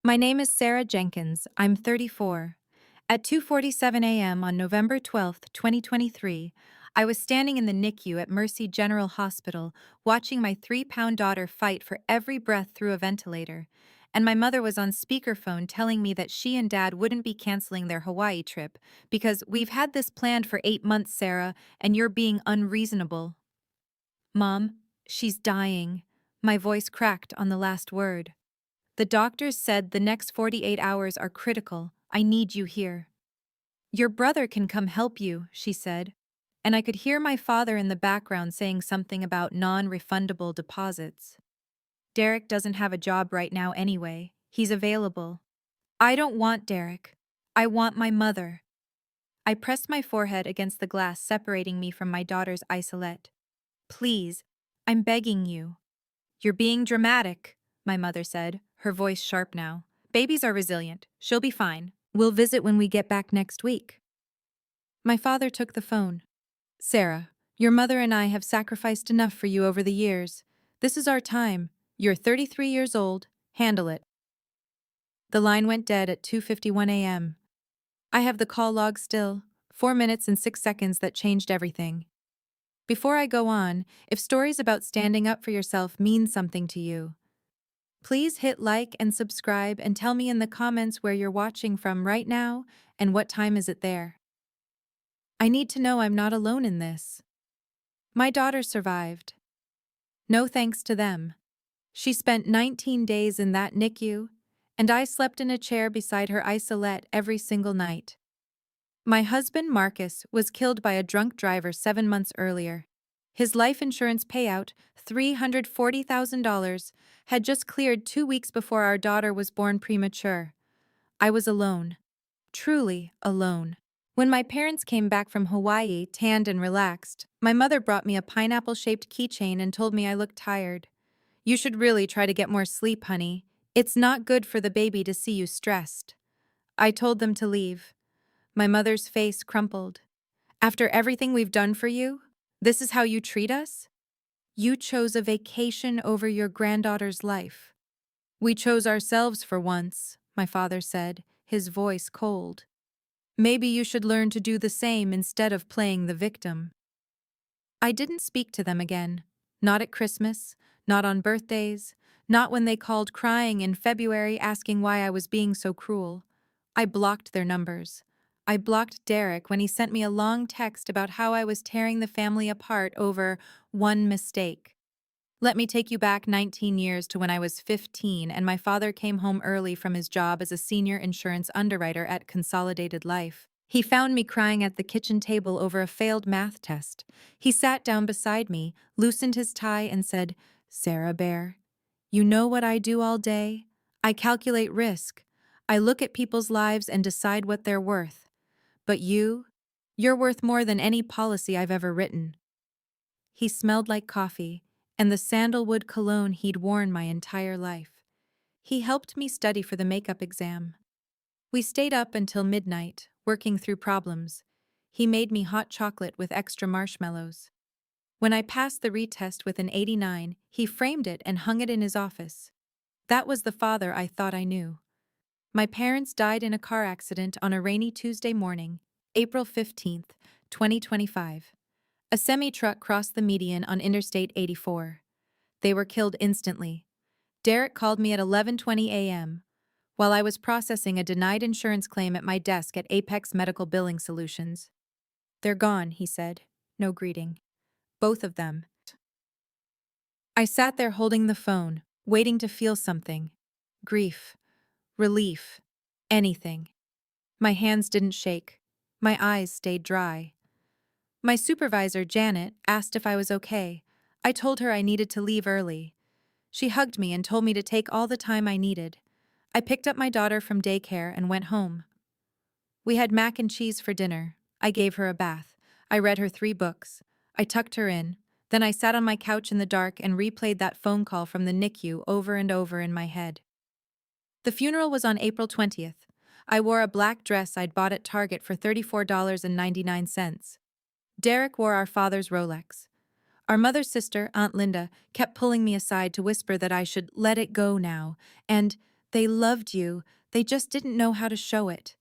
My name is Sarah Jenkins. I'm 34. At 2:47 a.m. on November 12th, 2023, I was standing in the NICU at Mercy General Hospital watching my 3-pound daughter fight for every breath through a ventilator, and my mother was on speakerphone telling me that she and Dad wouldn't be canceling their Hawaii trip because we've had this planned for 8 months, Sarah, and you're being unreasonable. Mom, she's dying. My voice cracked on the last word. The doctors said the next 48 hours are critical. I need you here. Your brother can come help you, she said. And I could hear my father in the background saying something about non-refundable deposits. Derek doesn't have a job right now anyway. He's available. I don't want Derek. I want my mother. I pressed my forehead against the glass separating me from my daughter's isolette. Please, I'm begging you. You're being dramatic, my mother said, her voice sharp now. Babies are resilient. She'll be fine. We'll visit when we get back next week. My father took the phone. Sarah, your mother and I have sacrificed enough for you over the years. This is our time. You're 33 years old. Handle it. The line went dead at 2:51 a.m. I have the call log still. 4 minutes and 6 seconds that changed everything. Before I go on, if stories about standing up for yourself mean something to you, please hit like and subscribe and tell me in the comments where you're watching from right now and what time is it there. I need to know I'm not alone in this. My daughter survived. No thanks to them. She spent 19 days in that NICU, and I slept in a chair beside her isolette every single night. My husband, Marcus, was killed by a drunk driver 7 months earlier. His life insurance payout, $340,000, had just cleared 2 weeks before our daughter was born premature. I was alone. Truly alone. When my parents came back from Hawaii, tanned and relaxed, my mother brought me a pineapple-shaped keychain and told me I looked tired. You should really try to get more sleep, honey. It's not good for the baby to see you stressed. I told them to leave. My mother's face crumpled. After everything we've done for you, this is how you treat us? You chose a vacation over your granddaughter's life. We chose ourselves for once, my father said, his voice cold. Maybe you should learn to do the same instead of playing the victim. I didn't speak to them again. Not at Christmas, not on birthdays, not when they called crying in February asking why I was being so cruel. I blocked their numbers. I blocked Derek when he sent me a long text about how I was tearing the family apart over one mistake. Let me take you back 19 years to when I was 15 and my father came home early from his job as a senior insurance underwriter at Consolidated Life. He found me crying at the kitchen table over a failed math test. He sat down beside me, loosened his tie, and said, Sarah Bear, you know what I do all day? I calculate risk. I look at people's lives and decide what they're worth. But you're worth more than any policy I've ever written. He smelled like coffee and the sandalwood cologne he'd worn my entire life. He helped me study for the makeup exam. We stayed up until midnight, working through problems. He made me hot chocolate with extra marshmallows. When I passed the retest with an 89, he framed it and hung it in his office. That was the father I thought I knew. My parents died in a car accident on a rainy Tuesday morning, April 15th, 2025. A semi-truck crossed the median on Interstate 84. They were killed instantly. Derek called me at 11:20 a.m. while I was processing a denied insurance claim at my desk at Apex Medical Billing Solutions. They're gone, he said. No greeting. Both of them. I sat there holding the phone, waiting to feel something. Grief. Relief. Anything. My hands didn't shake. My eyes stayed dry. My supervisor, Janet, asked if I was okay. I told her I needed to leave early. She hugged me and told me to take all the time I needed. I picked up my daughter from daycare and went home. We had mac and cheese for dinner. I gave her a bath. I read her 3 books. I tucked her in. Then I sat on my couch in the dark and replayed that phone call from the NICU over and over in my head. The funeral was on April 20th. I wore a black dress I'd bought at Target for $34.99. Derek wore our father's Rolex. Our mother's sister, Aunt Linda, kept pulling me aside to whisper that I should let it go now, and They loved you, they just didn't know how to show it.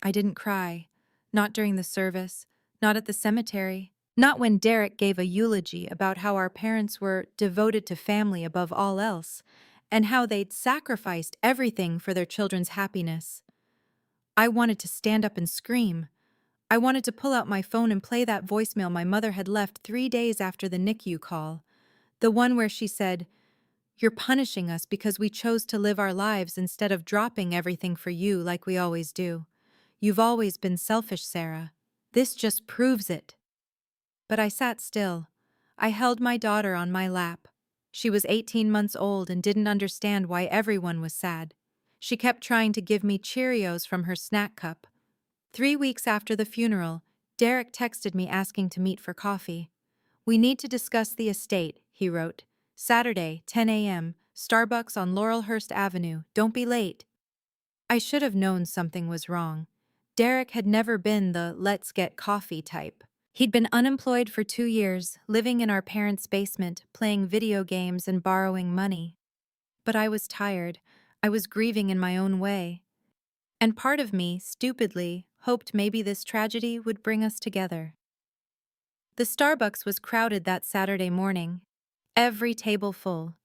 I didn't cry. Not during the service, not at the cemetery, not when Derek gave a eulogy about how our parents were devoted to family above all else, and how they'd sacrificed everything for their children's happiness. I wanted to stand up and scream. I wanted to pull out my phone and play that voicemail my mother had left 3 days after the NICU call. The one where she said, "You're punishing us because we chose to live our lives instead of dropping everything for you like we always do. You've always been selfish, Sarah. This just proves it." But I sat still. I held my daughter on my lap. She was 18 months old and didn't understand why everyone was sad. She kept trying to give me Cheerios from her snack cup. 3 weeks after the funeral, Derek texted me asking to meet for coffee. "We need to discuss the estate," he wrote. "Saturday, 10 a.m., Starbucks on Laurelhurst Avenue. Don't be late." I should have known something was wrong. Derek had never been the "let's get coffee" type. He'd been unemployed for 2 years, living in our parents' basement, playing video games and borrowing money. But I was tired. I was grieving in my own way. And part of me, stupidly, hoped maybe this tragedy would bring us together. The Starbucks was crowded that Saturday morning. Every table full.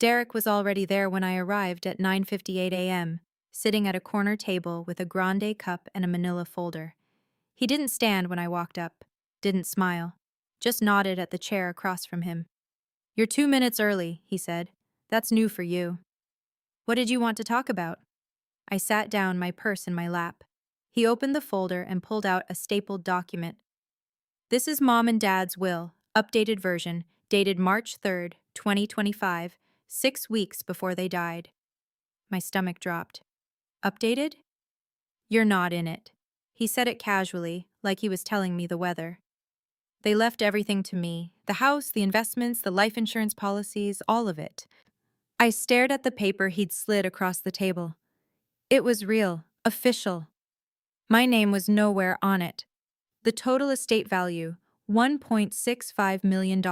Derek was already there when I arrived at 9:58 a.m., sitting at a corner table with a grande cup and a manila folder. He didn't stand when I walked up, didn't smile, just nodded at the chair across from him. "You're 2 minutes early," he said. "That's new for you." "What did you want to talk about?" I sat down, my purse in my lap. He opened the folder and pulled out a stapled document. "This is Mom and Dad's will, updated version, dated March 3rd, 2025, 6 weeks before they died." My stomach dropped. "Updated?" "You're not in it." He said it casually, like he was telling me the weather. "They left everything to me, the house, the investments, the life insurance policies, all of it." I stared at the paper he'd slid across the table. It was real, official. My name was nowhere on it. The total estate value, $1.65 million.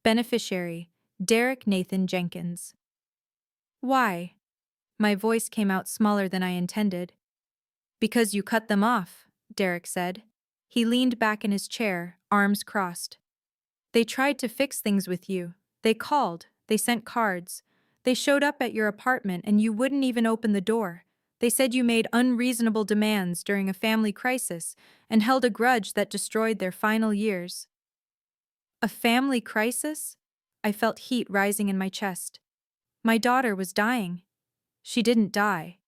Beneficiary, Derek Nathan Jenkins. "Why?" My voice came out smaller than I intended. "Because you cut them off," Derek said. He leaned back in his chair, arms crossed. "They tried to fix things with you. They called, they sent cards. They showed up at your apartment and you wouldn't even open the door. They said you made unreasonable demands during a family crisis and held a grudge that destroyed their final years." A family crisis? I felt heat rising in my chest. My daughter was dying. She didn't die.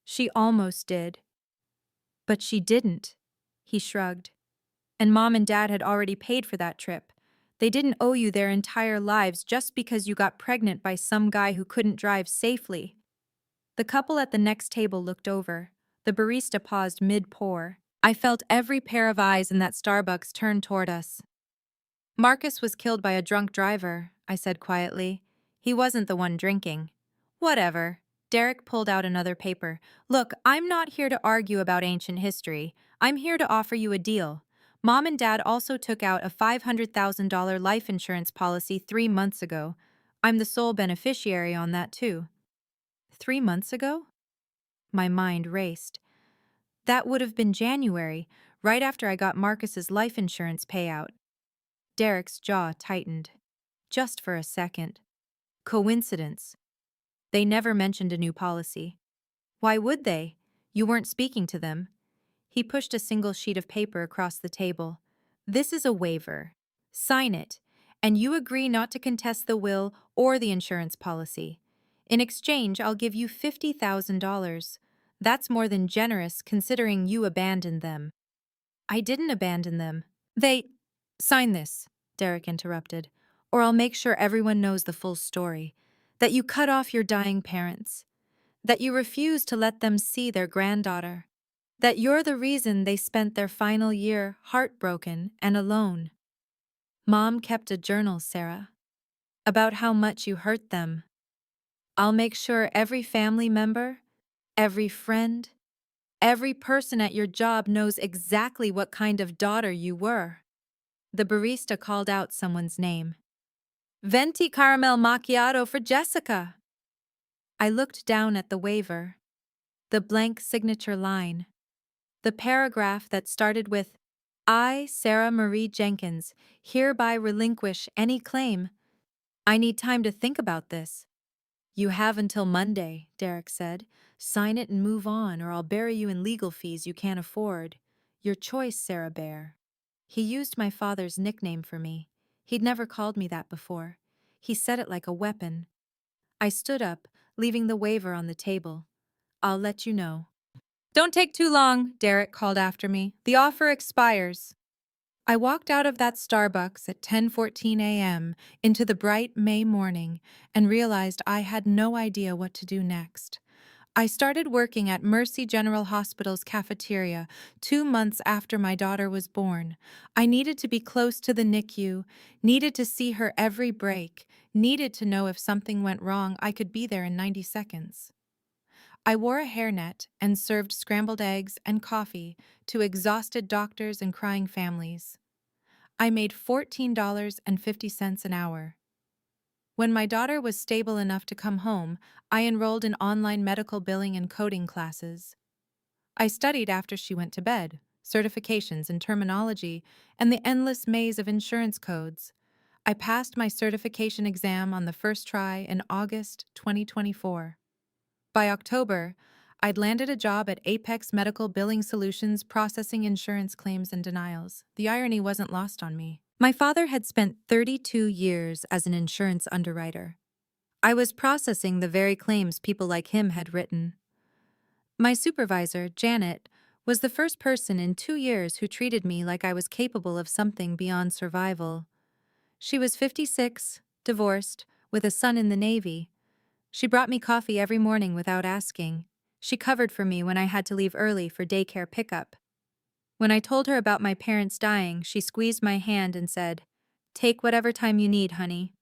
She almost did. But she didn't. He shrugged. And Mom and Dad had already paid for that trip. They didn't owe you their entire lives just because you got pregnant by some guy who couldn't drive safely. The couple at the next table looked over. The barista paused mid-pour. I felt every pair of eyes in that Starbucks turn toward us. "Marcus was killed by a drunk driver," I said quietly. "He wasn't the one drinking." "Whatever." Derek pulled out another paper. "Look, I'm not here to argue about ancient history. I'm here to offer you a deal. Mom and Dad also took out a $500,000 life insurance policy 3 months ago. I'm the sole beneficiary on that too." 3 months ago? My mind raced. That would have been January, right after I got Marcus's life insurance payout. Derek's jaw tightened. Just for a second. Coincidence. They never mentioned a new policy. Why would they? You weren't speaking to them. He pushed a single sheet of paper across the table. "This is a waiver. Sign it, and you agree not to contest the will or the insurance policy. In exchange, I'll give you $50,000. That's more than generous considering you abandoned them." "I didn't abandon them. They—" "Sign this," Derek interrupted, "or I'll make sure everyone knows the full story. That you cut off your dying parents. That you refuse to let them see their granddaughter. That you're the reason they spent their final year heartbroken and alone. Mom kept a journal, Sarah, about how much you hurt them. I'll make sure every family member, every friend, every person at your job knows exactly what kind of daughter you were." The barista called out someone's name. "Venti caramel macchiato for Jessica." I looked down at the waiver, the blank signature line, the paragraph that started with, I, Sarah Marie Jenkins, hereby relinquish any claim. I need time to think about this. You have until Monday, Derek said. Sign it and move on, or I'll bury you in legal fees you can't afford. Your choice, Sarah Bear. He used my father's nickname for me. He'd never called me that before. He said it like a weapon. I stood up, leaving the waiver on the table. I'll let you know. Don't take too long, Derek called after me. The offer expires. I walked out of that Starbucks at 10:14 a.m. into the bright May morning and realized I had no idea what to do next. I started working at Mercy General Hospital's cafeteria 2 months after my daughter was born. I needed to be close to the NICU, needed to see her every break, needed to know if something went wrong I could be there in 90 seconds. I wore a hairnet and served scrambled eggs and coffee to exhausted doctors and crying families. I made $14.50 an hour. When my daughter was stable enough to come home, I enrolled in online medical billing and coding classes. I studied after she went to bed, certifications in terminology, and the endless maze of insurance codes. I passed my certification exam on the first try in August 2024. By October, I'd landed a job at Apex Medical Billing Solutions processing insurance claims and denials. The irony wasn't lost on me. My father had spent 32 years as an insurance underwriter. I was processing the very claims people like him had written. My supervisor, Janet, was the first person in 2 years who treated me like I was capable of something beyond survival. She was 56, divorced, with a son in the Navy. She brought me coffee every morning without asking. She covered for me when I had to leave early for daycare pickup. When I told her about my parents dying, she squeezed my hand and said, "Take whatever time you need, honey."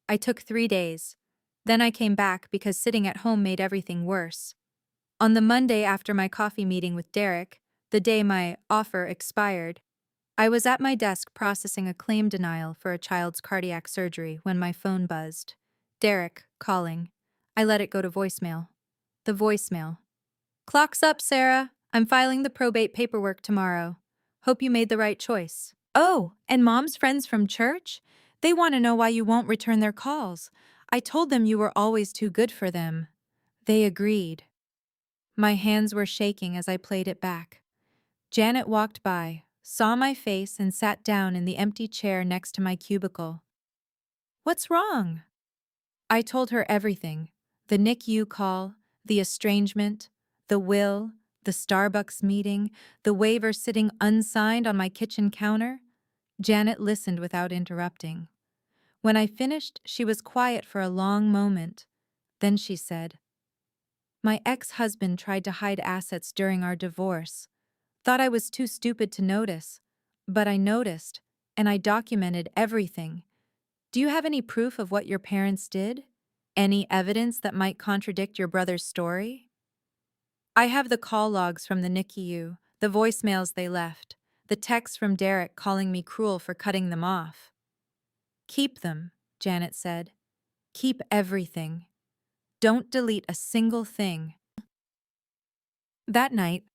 I took 3 days. Then I came back because sitting at home made everything worse. On the Monday after my coffee meeting with Derek, the day my offer expired, I was at my desk processing a claim denial for a child's cardiac surgery when my phone buzzed. Derek, calling. I let it go to voicemail. The voicemail. Clock's up, Sarah. I'm filing the probate paperwork tomorrow. Hope you made the right choice. Oh, and Mom's friends from church? They want to know why you won't return their calls. I told them you were always too good for them. They agreed. My hands were shaking as I played it back. Janet walked by, saw my face, and sat down in the empty chair next to my cubicle. What's wrong? I told her everything. The NICU call, the estrangement, the will, the Starbucks meeting, the waiver sitting unsigned on my kitchen counter. Janet listened without interrupting. When I finished, she was quiet for a long moment. Then she said, "My ex-husband tried to hide assets during our divorce. Thought I was too stupid to notice. But I noticed, and I documented everything. Do you have any proof of what your parents did? Any evidence that might contradict your brother's story?" I have the call logs from the NICU, the voicemails they left, the texts from Derek calling me cruel for cutting them off. Keep them, Janet said. Keep everything. Don't delete a single thing. That night,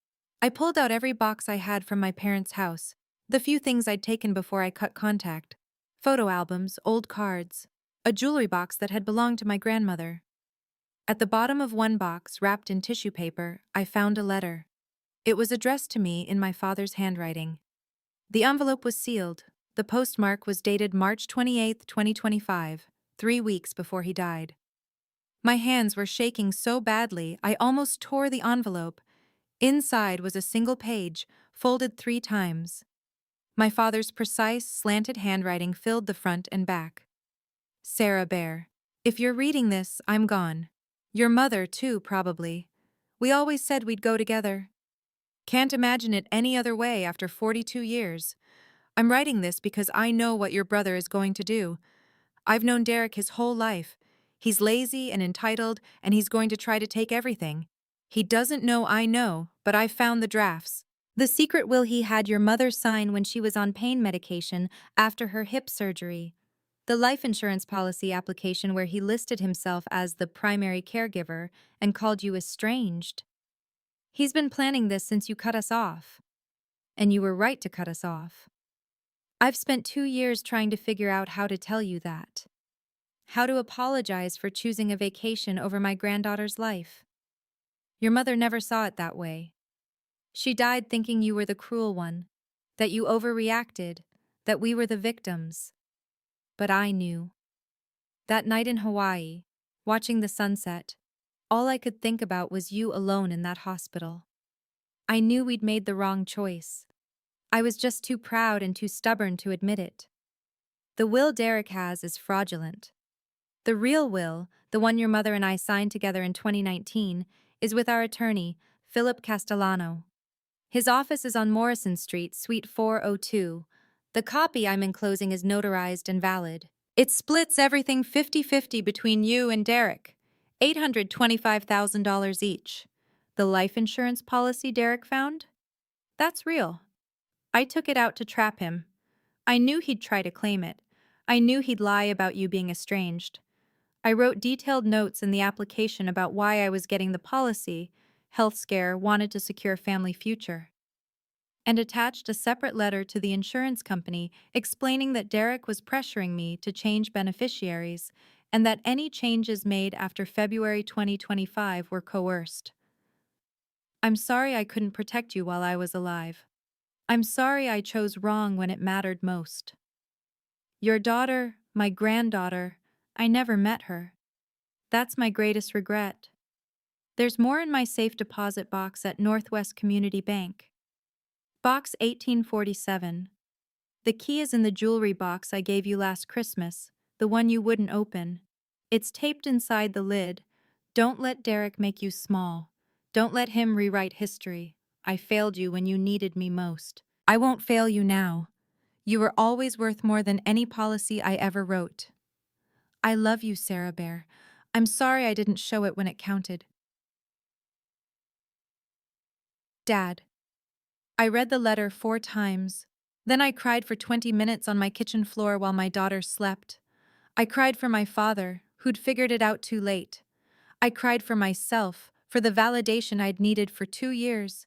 I pulled out every box I had from my parents' house, the few things I'd taken before I cut contact. Photo albums, old cards, a jewelry box that had belonged to my grandmother. At the bottom of one box, wrapped in tissue paper, I found a letter. It was addressed to me in my father's handwriting. The envelope was sealed. The postmark was dated March 28, 2025, 3 weeks before he died. My hands were shaking so badly I almost tore the envelope. Inside was a single page, folded 3 times. My father's precise, slanted handwriting filled the front and back. Sarah Bear. If you're reading this, I'm gone. Your mother, too, probably. We always said we'd go together. Can't imagine it any other way after 42 years. I'm writing this because I know what your brother is going to do. I've known Derek his whole life. He's lazy and entitled, and he's going to try to take everything. He doesn't know I know, but I found the drafts. The secret will he had your mother sign when she was on pain medication after her hip surgery. The life insurance policy application where he listed himself as the primary caregiver and called you estranged. He's been planning this since you cut us off. And you were right to cut us off. I've spent 2 years trying to figure out how to tell you that. How to apologize for choosing a vacation over my granddaughter's life. Your mother never saw it that way. She died thinking you were the cruel one, that you overreacted, that we were the victims. But I knew. That night in Hawaii, watching the sunset, all I could think about was you alone in that hospital. I knew we'd made the wrong choice. I was just too proud and too stubborn to admit it. The will Derek has is fraudulent. The real will, the one your mother and I signed together in 2019, is with our attorney, Philip Castellano. His office is on Morrison Street, Suite 402. The copy I'm enclosing is notarized and valid. It splits everything 50-50 between you and Derek, $825,000 each. The life insurance policy Derek found? That's real. I took it out to trap him. I knew he'd try to claim it. I knew he'd lie about you being estranged. I wrote detailed notes in the application about why I was getting the policy, health scare, wanted to secure family future, and attached a separate letter to the insurance company explaining that Derek was pressuring me to change beneficiaries and that any changes made after February 2025 were coerced. I'm sorry I couldn't protect you while I was alive. I'm sorry I chose wrong when it mattered most. Your daughter, my granddaughter, I never met her. That's my greatest regret. There's more in my safe deposit box at Northwest Community Bank. Box 1847. The key is in the jewelry box I gave you last Christmas, the one you wouldn't open. It's taped inside the lid. Don't let Derek make you small. Don't let him rewrite history. I failed you when you needed me most. I won't fail you now. You were always worth more than any policy I ever wrote. I love you, Sarah Bear. I'm sorry I didn't show it when it counted. Dad. I read the letter 4 times. Then I cried for 20 minutes on my kitchen floor while my daughter slept. I cried for my father, who'd figured it out too late. I cried for myself, for the validation I'd needed for 2 years.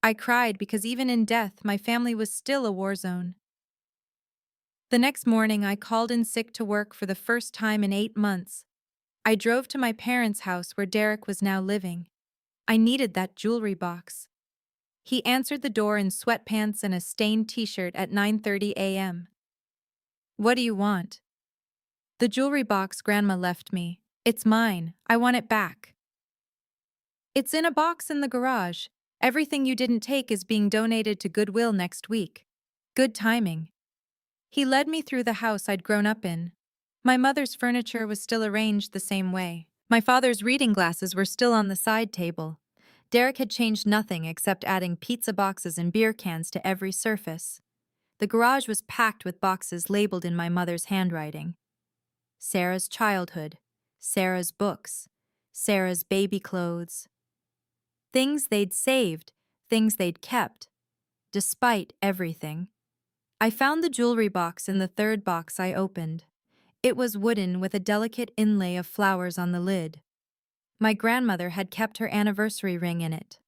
I cried because even in death, my family was still a war zone. The next morning, I called in sick to work for the first time in 8 months. I drove to my parents' house where Derek was now living. I needed that jewelry box. He answered the door in sweatpants and a stained t-shirt at 9:30 a.m. What do you want? The jewelry box Grandma left me. It's mine. I want it back. It's in a box in the garage. Everything you didn't take is being donated to Goodwill next week. Good timing. He led me through the house I'd grown up in. My mother's furniture was still arranged the same way. My father's reading glasses were still on the side table. Derek had changed nothing except adding pizza boxes and beer cans to every surface. The garage was packed with boxes labeled in my mother's handwriting. Sarah's childhood, Sarah's books, Sarah's baby clothes. Things they'd saved, things they'd kept, despite everything. I found the jewelry box in the third box I opened. It was wooden with a delicate inlay of flowers on the lid. My grandmother had kept her anniversary ring in it.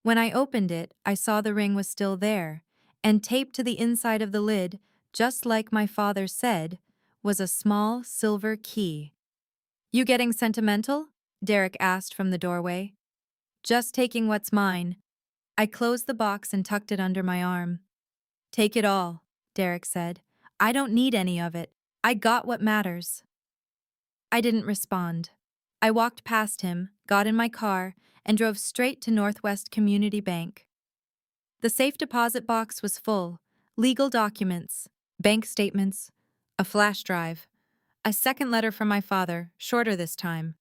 When I opened it, I saw the ring was still there, and taped to the inside of the lid, just like my father said, was a small silver key. You getting sentimental? Derek asked from the doorway. Just taking what's mine. I closed the box and tucked it under my arm. Take it all, Derek said. I don't need any of it. I got what matters. I didn't respond. I walked past him, got in my car, and drove straight to Northwest Community Bank. The safe deposit box was full. Legal documents, bank statements, a flash drive, a second letter from my father, shorter this time.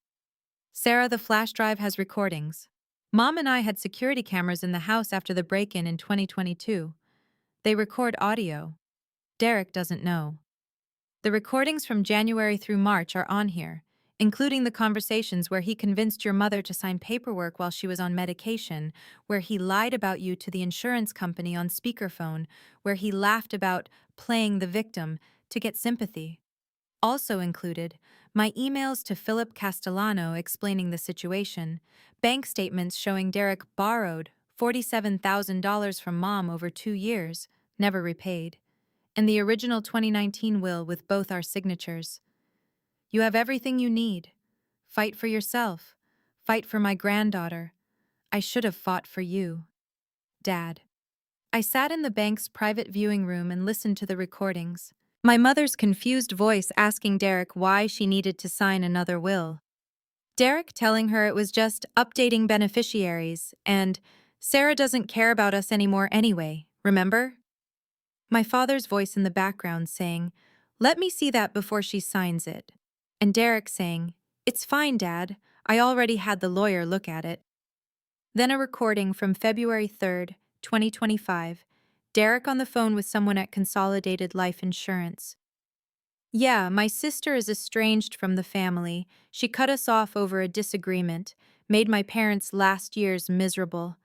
Sarah, the flash drive has recordings. Mom and I had security cameras in the house after the break-in in 2022. They record audio. Derek doesn't know. The recordings from January through March are on here, including the conversations where he convinced your mother to sign paperwork while she was on medication, where he lied about you to the insurance company on speakerphone, where he laughed about playing the victim to get sympathy. Also included, my emails to Philip Castellano explaining the situation, bank statements showing Derek borrowed $47,000 from Mom over 2 years, never repaid, and the original 2019 will with both our signatures. You have everything you need. Fight for yourself. Fight for my granddaughter. I should have fought for you. Dad. I sat in the bank's private viewing room and listened to the recordings. My mother's confused voice asking Derek why she needed to sign another will. Derek telling her it was just updating beneficiaries and Sarah doesn't care about us anymore anyway, remember? My father's voice in the background saying, "Let me see that before she signs it." And Derek saying, "It's fine, Dad. I already had the lawyer look at it." Then a recording from February 3rd, 2025. Derek on the phone with someone at Consolidated Life Insurance. "Yeah, my sister is estranged from the family. She cut us off over a disagreement, made my parents' last years miserable.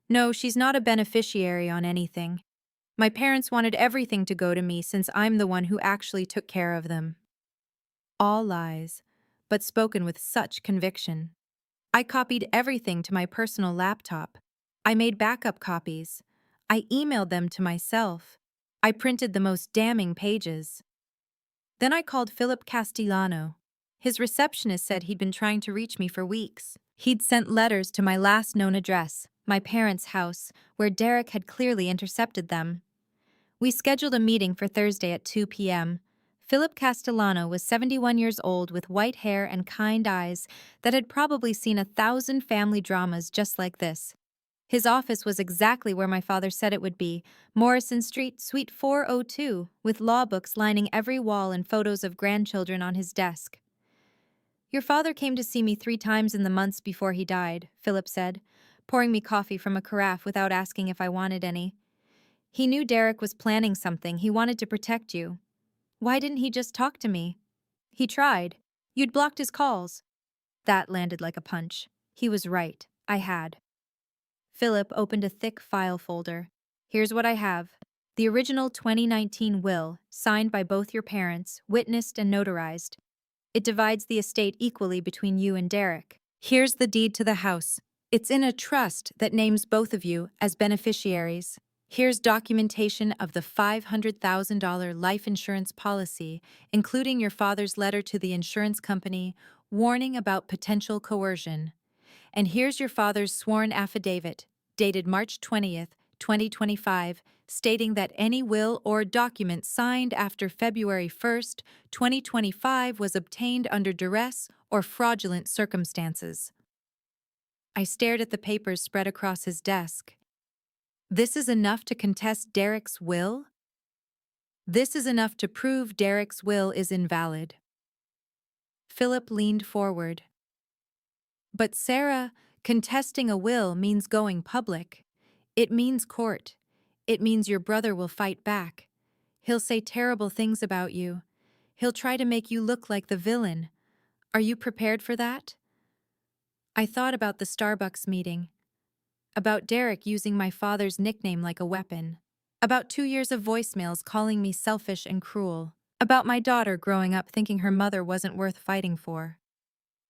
No, she's not a beneficiary on anything. My parents wanted everything to go to me since I'm the one who actually took care of them." All lies, but spoken with such conviction. I copied everything to my personal laptop. I made backup copies. I emailed them to myself. I printed the most damning pages. Then I called Philip Castellano. His receptionist said he'd been trying to reach me for weeks. He'd sent letters to my last known address, my parents' house, where Derek had clearly intercepted them. We scheduled a meeting for Thursday at 2 p.m. Philip Castellano was 71 years old with white hair and kind eyes that had probably seen 1,000 family dramas just like this. His office was exactly where my father said it would be, Morrison Street, Suite 402, with law books lining every wall and photos of grandchildren on his desk. "Your father came to see me 3 times in the months before he died," Philip said, pouring me coffee from a carafe without asking if I wanted any. "He knew Derek was planning something. He wanted to protect you. Why didn't he just talk to me?" "He tried. You'd blocked his calls." That landed like a punch. He was right. I had. Philip opened a thick file folder. "Here's what I have. The original 2019 will, signed by both your parents, witnessed and notarized. It divides the estate equally between you and Derek. Here's the deed to the house. It's in a trust that names both of you as beneficiaries. Here's documentation of the $500,000 life insurance policy, including your father's letter to the insurance company warning about potential coercion. And here's your father's sworn affidavit, dated March 20th, 2025, stating that any will or document signed after February 1st, 2025 was obtained under duress or fraudulent circumstances." I stared at the papers spread across his desk. This is enough to contest Derek's will? This is enough to prove Derek's will is invalid. Philip leaned forward. "But Sarah, contesting a will means going public. It means court. It means your brother will fight back. He'll say terrible things about you. He'll try to make you look like the villain. Are you prepared for that?" I thought about the Starbucks meeting, about Derek using my father's nickname like a weapon, about 2 years of voicemails calling me selfish and cruel, about my daughter growing up thinking her mother wasn't worth fighting for.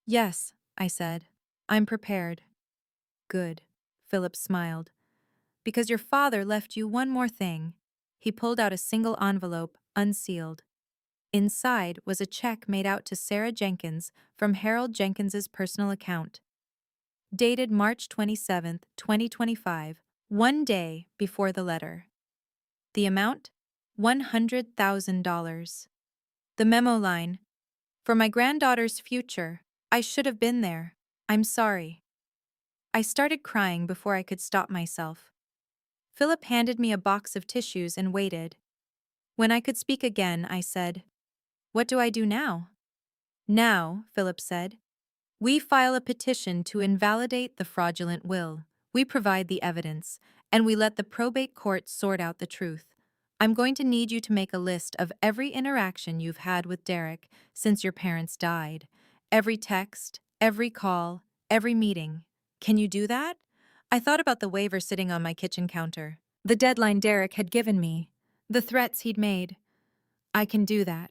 "Yes," I said. "I'm prepared." "Good," Philip smiled. "Because your father left you one more thing." He pulled out a single envelope, unsealed. Inside was a check made out to Sarah Jenkins from Harold Jenkins's personal account. Dated March 27th, 2025, one day before the letter. The amount? $100,000. The memo line: "For my granddaughter's future, I should have been there. I'm sorry." I started crying before I could stop myself. Philip handed me a box of tissues and waited. When I could speak again, I said, "What do I do now?" "Now," Philip said, "we file a petition to invalidate the fraudulent will. We provide the evidence, and we let the probate court sort out the truth. I'm going to need you to make a list of every interaction you've had with Derek since your parents died. Every text, every call, every meeting. Can you do that?" I thought about the waiver sitting on my kitchen counter, the deadline Derek had given me, the threats he'd made. "I can do that."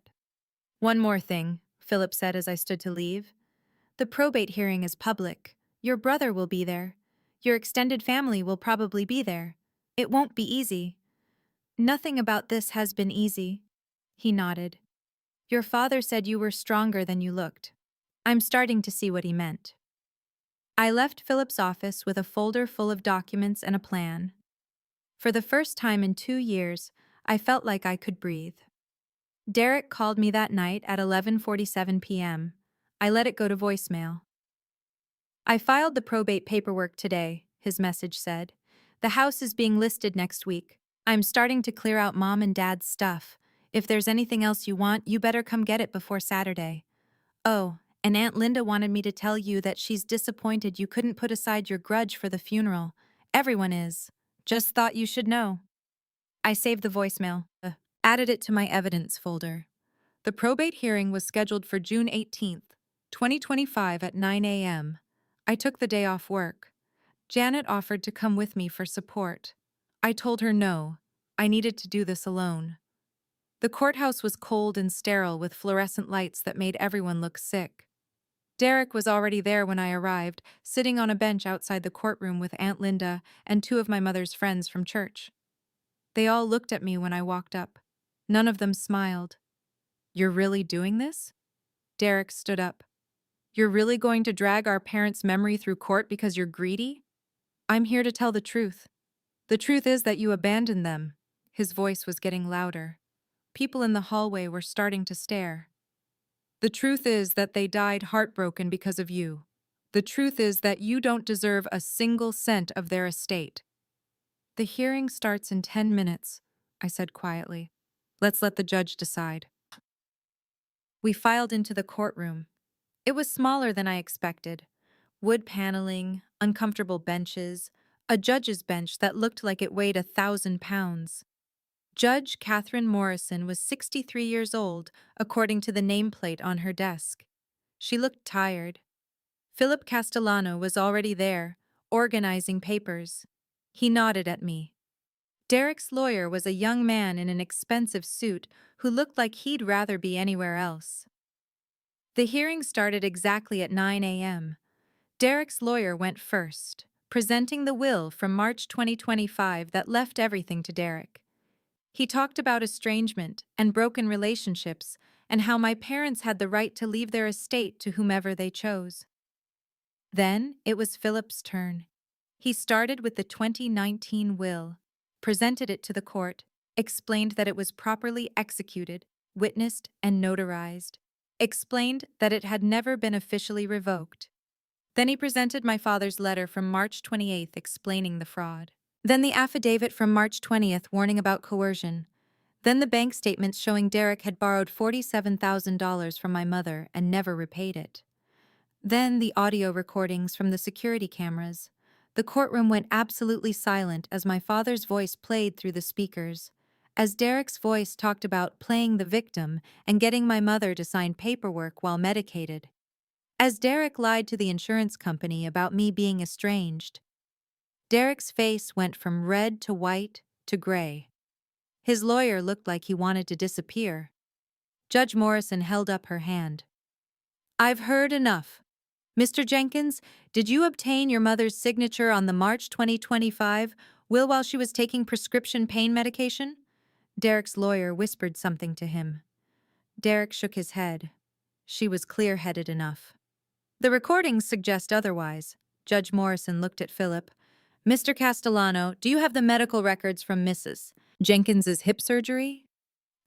One more thing, Philip said as I stood to leave. The probate hearing is public. Your brother will be there. Your extended family will probably be there. It won't be easy. Nothing about this has been easy. He nodded. Your father said you were stronger than you looked. I'm starting to see what he meant. I left Philip's office with a folder full of documents and a plan. For the first time in 2 years, I felt like I could breathe. Derek called me that night at 11:47 p.m. I let it go to voicemail. I filed the probate paperwork today, his message said. The house is being listed next week. I'm starting to clear out Mom and Dad's stuff. If there's anything else you want, you better come get it before Saturday. Oh, and Aunt Linda wanted me to tell you that she's disappointed you couldn't put aside your grudge for the funeral. Everyone is. Just thought you should know. I saved the voicemail, added it to my evidence folder. The probate hearing was scheduled for June 18th, 2025 at 9 a.m. I took the day off work. Janet offered to come with me for support. I told her no. I needed to do this alone. The courthouse was cold and sterile with fluorescent lights that made everyone look sick. Derek was already there when I arrived, sitting on a bench outside the courtroom with Aunt Linda and two of my mother's friends from church. They all looked at me when I walked up. None of them smiled. You're really doing this? Derek stood up. You're really going to drag our parents' memory through court because you're greedy? I'm here to tell the truth. The truth is that you abandoned them. His voice was getting louder. People in the hallway were starting to stare. The truth is that they died heartbroken because of you. The truth is that you don't deserve a single cent of their estate. The hearing starts in 10 minutes, I said quietly. Let's let the judge decide. We filed into the courtroom. It was smaller than I expected. Wood paneling, uncomfortable benches, a judge's bench that looked like it weighed 1,000 pounds. Judge Catherine Morrison was 63 years old, according to the nameplate on her desk. She looked tired. Philip Castellano was already there, organizing papers. He nodded at me. Derek's lawyer was a young man in an expensive suit who looked like he'd rather be anywhere else. The hearing started exactly at 9 a.m. Derek's lawyer went first, presenting the will from March 2025 that left everything to Derek. He talked about estrangement and broken relationships and how my parents had the right to leave their estate to whomever they chose. Then it was Philip's turn. He started with the 2019 will, presented it to the court, explained that it was properly executed, witnessed, and notarized, explained that it had never been officially revoked. Then he presented my father's letter from March 28th explaining the fraud. Then the affidavit from March 20th warning about coercion. Then the bank statements showing Derek had borrowed $47,000 from my mother and never repaid it. Then the audio recordings from the security cameras. The courtroom went absolutely silent as my father's voice played through the speakers. As Derek's voice talked about playing the victim and getting my mother to sign paperwork while medicated. As Derek lied to the insurance company about me being estranged. Derek's face went from red to white to gray. His lawyer looked like he wanted to disappear. Judge Morrison held up her hand. I've heard enough. Mr. Jenkins, did you obtain your mother's signature on the March 2025 will while she was taking prescription pain medication? Derek's lawyer whispered something to him. Derek shook his head. She was clear-headed enough. The recordings suggest otherwise. Judge Morrison looked at Philip. Mr. Castellano, do you have the medical records from Mrs. Jenkins's hip surgery?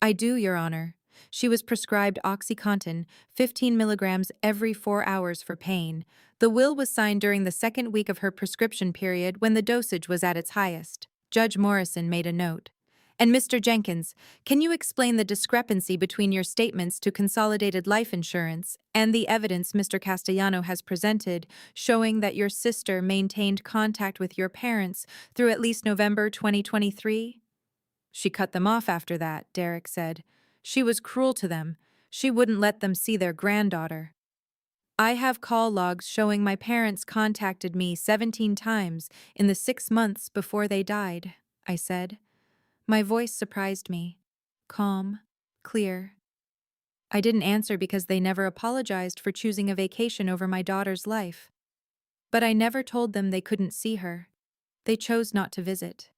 I do, Your Honor. She was prescribed OxyContin, 15 milligrams every 4 hours for pain. The will was signed during the second week of her prescription period when the dosage was at its highest. Judge Morrison made a note. And Mr. Jenkins, can you explain the discrepancy between your statements to Consolidated Life Insurance and the evidence Mr. Castellano has presented showing that your sister maintained contact with your parents through at least November 2023? She cut them off after that, Derek said. She was cruel to them. She wouldn't let them see their granddaughter. I have call logs showing my parents contacted me 17 times in the 6 months before they died, I said. My voice surprised me. Calm, clear. I didn't answer because they never apologized for choosing a vacation over my daughter's life. But I never told them they couldn't see her. They chose not to visit.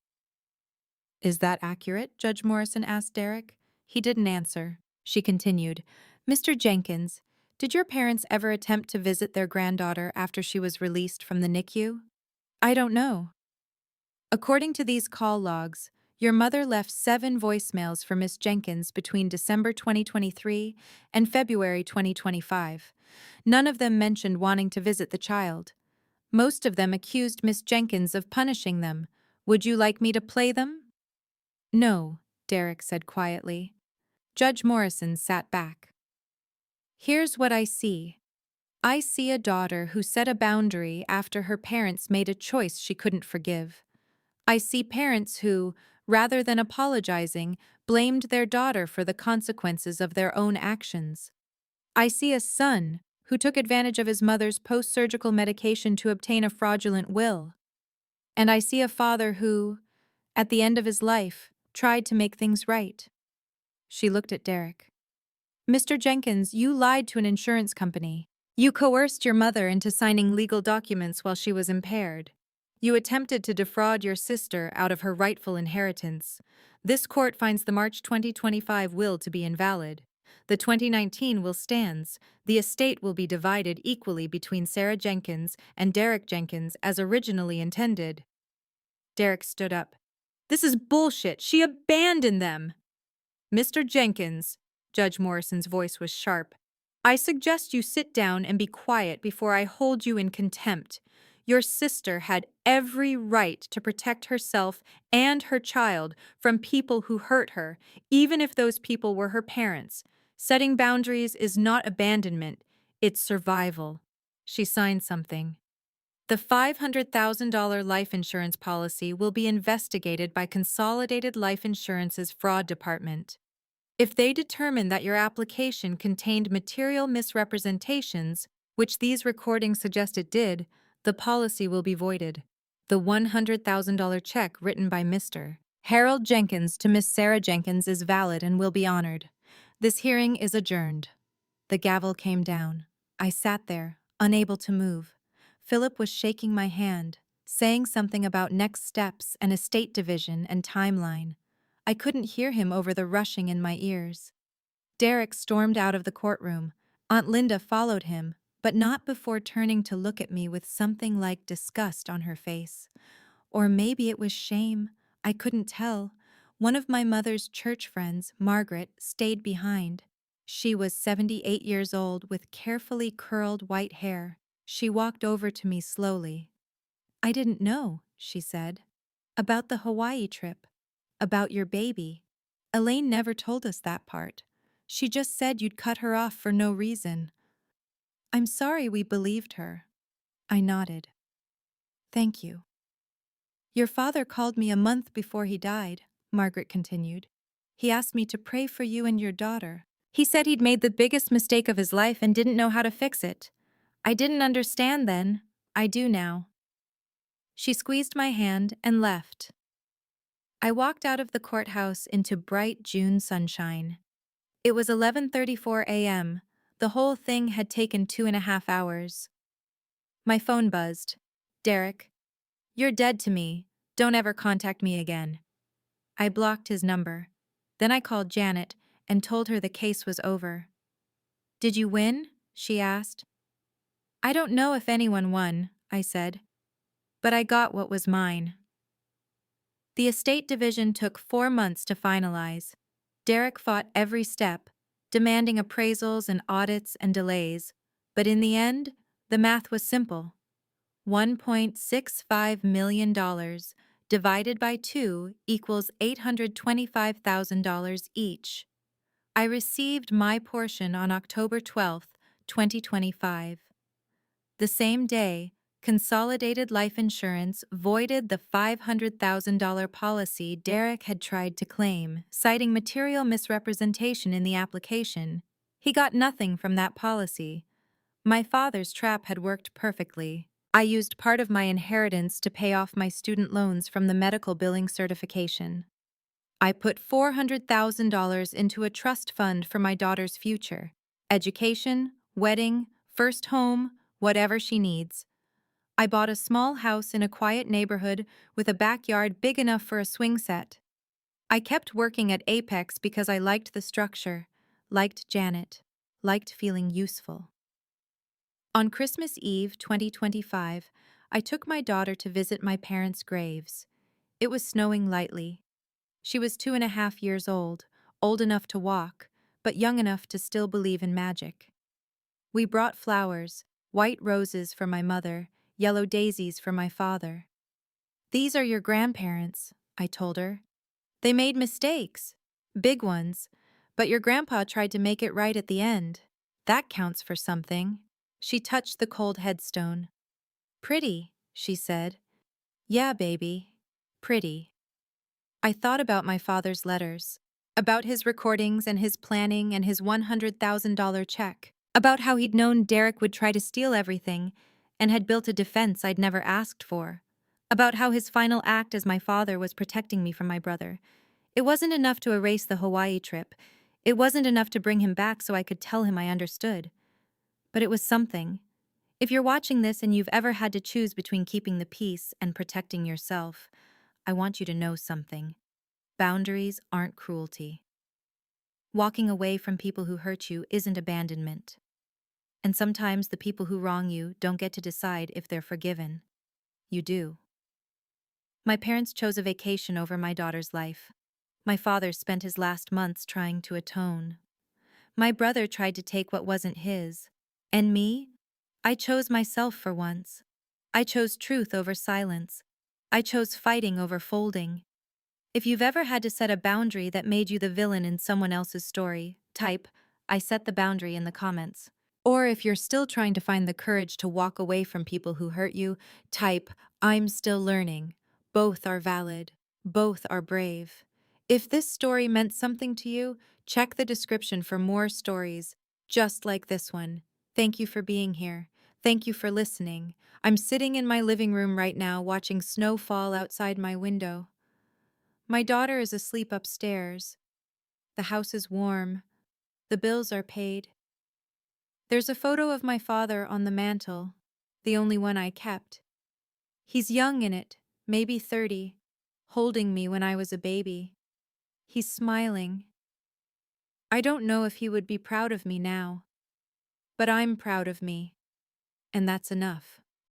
Is that accurate? Judge Morrison asked Derek. He didn't answer. She continued, Mr. Jenkins, did your parents ever attempt to visit their granddaughter after she was released from the NICU? I don't know. According to these call logs, your mother left 7 voicemails for Miss Jenkins between December 2023 and February 2025. None of them mentioned wanting to visit the child. Most of them accused Miss Jenkins of punishing them. Would you like me to play them? No, Derek said quietly. Judge Morrison sat back. Here's what I see. I see a daughter who set a boundary after her parents made a choice she couldn't forgive. I see parents who, rather than apologizing, blamed their daughter for the consequences of their own actions. I see a son who took advantage of his mother's post-surgical medication to obtain a fraudulent will. And I see a father who, at the end of his life, tried to make things right. She looked at Derek. Mr. Jenkins, you lied to an insurance company. You coerced your mother into signing legal documents while she was impaired. You attempted to defraud your sister out of her rightful inheritance. This court finds the March 2025 will to be invalid. The 2019 will stands. The estate will be divided equally between Sarah Jenkins and Derek Jenkins as originally intended. Derek stood up. This is bullshit. She abandoned them. Mr. Jenkins, Judge Morrison's voice was sharp, I suggest you sit down and be quiet before I hold you in contempt. Your sister had every right to protect herself and her child from people who hurt her, even if those people were her parents. Setting boundaries is not abandonment, it's survival. She signed something. The $500,000 life insurance policy will be investigated by Consolidated Life Insurance's fraud department. If they determine that your application contained material misrepresentations, which these recordings suggest it did, the policy will be voided. The $100,000 check written by Mr. Harold Jenkins to Miss Sarah Jenkins is valid and will be honored. This hearing is adjourned. The gavel came down. I sat there, unable to move. Philip was shaking my hand, saying something about next steps and estate division and timeline. I couldn't hear him over the rushing in my ears. Derek stormed out of the courtroom. Aunt Linda followed him, but not before turning to look at me with something like disgust on her face. Or maybe it was shame. I couldn't tell. One of my mother's church friends, Margaret, stayed behind. She was 78 years old with carefully curled white hair. She walked over to me slowly. I didn't know, she said. About the Hawaii trip. About your baby. Elaine never told us that part. She just said you'd cut her off for no reason. I'm sorry we believed her. I nodded. Thank you. Your father called me a month before he died, Margaret continued. He asked me to pray for you and your daughter. He said he'd made the biggest mistake of his life and didn't know how to fix it. I didn't understand then. I do now. She squeezed my hand and left. I walked out of the courthouse into bright June sunshine. It was 11:34 a.m. The whole thing had taken 2.5 hours. My phone buzzed. Derek, you're dead to me. Don't ever contact me again. I blocked his number. Then I called Janet and told her the case was over. Did you win? She asked. I don't know if anyone won, I said. But I got what was mine. The estate division took 4 months to finalize. Derek fought every step, demanding appraisals and audits and delays. But in the end, the math was simple. $1.65 million divided by 2 equals $825,000 each. I received my portion on October 12, 2025. The same day, Consolidated Life Insurance voided the $500,000 policy Derek had tried to claim, citing material misrepresentation in the application. He got nothing from that policy. My father's trap had worked perfectly. I used part of my inheritance to pay off my student loans from the medical billing certification. I put $400,000 into a trust fund for my daughter's future. Education, wedding, first home, whatever she needs. I bought a small house in a quiet neighborhood with a backyard big enough for a swing set. I kept working at Apex because I liked the structure, liked Janet, liked feeling useful. On Christmas Eve 2025, I took my daughter to visit my parents' graves. It was snowing lightly. She was 2.5 years old enough to walk, but young enough to still believe in magic. We brought flowers, white roses for my mother, yellow daisies for my father. These are your grandparents, I told her. They made mistakes, big ones, but your grandpa tried to make it right at the end. That counts for something. She touched the cold headstone. Pretty, she said. Yeah, baby. Pretty. I thought about my father's letters, about his recordings and his planning and his $100,000 check, about how he'd known Derek would try to steal everything and had built a defense I'd never asked for, about how his final act as my father was protecting me from my brother. It wasn't enough to erase the Hawaii trip. It wasn't enough to bring him back so I could tell him I understood. But it was something. If you're watching this and you've ever had to choose between keeping the peace and protecting yourself, I want you to know something. Boundaries aren't cruelty. Walking away from people who hurt you isn't abandonment. And sometimes the people who wrong you don't get to decide if they're forgiven. You do. My parents chose a vacation over my daughter's life. My father spent his last months trying to atone. My brother tried to take what wasn't his. And me? I chose myself for once. I chose truth over silence. I chose fighting over folding. If you've ever had to set a boundary that made you the villain in someone else's story, type, I set the boundary in the comments. Or if you're still trying to find the courage to walk away from people who hurt you, type, I'm still learning. Both are valid. Both are brave. If this story meant something to you, check the description for more stories just like this one. Thank you for being here. Thank you for listening. I'm sitting in my living room right now watching snow fall outside my window. My daughter is asleep upstairs. The house is warm. The bills are paid. There's a photo of my father on the mantel, the only one I kept. He's young in it, maybe 30, holding me when I was a baby. He's smiling. I don't know if he would be proud of me now, but I'm proud of me, and that's enough.